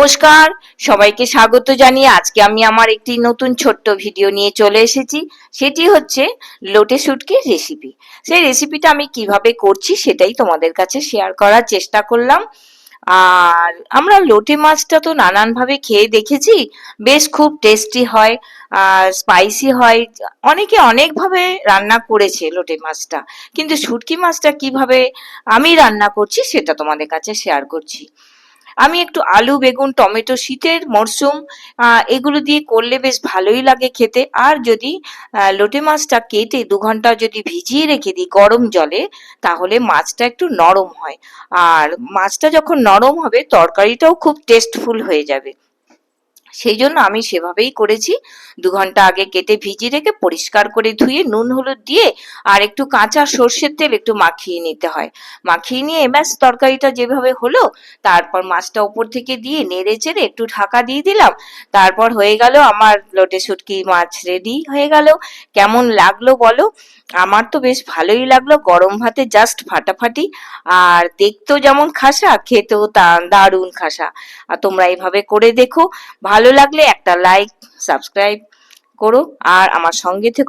নমস্কার, সবাইকে স্বাগত জানিয়ে আজকে আমি আমার একটি নতুন ছোট্ট ভিডিও নিয়ে চলে এসেছি। সেটি হচ্ছে লোটে শুটকির রেসিপি। সেই রেসিপিটা আমি কিভাবে করছি সেটাই তোমাদের কাছে শেয়ার করার চেষ্টা করলাম। আর আমরা লোটে মাছটা তো নানান ভাবে খেয়ে দেখেছি, বেশ খুব টেস্টি হয়, আর স্পাইসি হয়। অনেকে অনেক ভাবে রান্না করেছে লোটে মাছটা, কিন্তু শুটকি মাছটা কিভাবে আমি রান্না করছি সেটা তোমাদের কাছে শেয়ার করছি। আমি একটু আলু, বেগুন, টমেটো, শীতের মরশুম এগুলো দিয়ে করলে বেশ ভালোই লাগে খেতে। আর যদি লোটে মাছটা কেটে 2 ঘন্টা যদি ভিজিয়ে রেখে দিই গরম জলে, তাহলে মাছটা একটু নরম হয়। আর মাছটা যখন নরম হবে তরকারিটাও খুব টেস্টফুল হয়ে যাবে। সেই জন্য আমি সেভাবেই করেছি। 2 ঘন্টা আগে কেটে ভিজিয়ে রেখে পরিষ্কার করে ধুয়ে নুন হলুদ দিয়ে আর একটু কাঁচা সর্ষের তেল একটু মাখিয়ে নিতে হয়। মাখিয়ে নিয়ে ব্যাস তরকারিটা যেভাবে হলো, তারপর মাছটা উপর থেকে দিয়ে নেড়ে চেড়ে একটু ঢাকা দিয়ে দিলাম। তারপর হয়ে গেল আমার লোটে শুটকি মাছ রেডি হয়ে গেল। কেমন লাগলো বলো? আমার তো বেশ ভালোই লাগলো, গরম ভাতে জাস্ট ফাটাফাটি। আর দেখতেও যেমন খাসা, খেতেও তা দারুণ খাসা। আর তোমরা এইভাবে করে দেখো। ভালো লাগলে একটা লাইক, সাবস্ক্রাইব করো আর আমার সঙ্গে থেকো।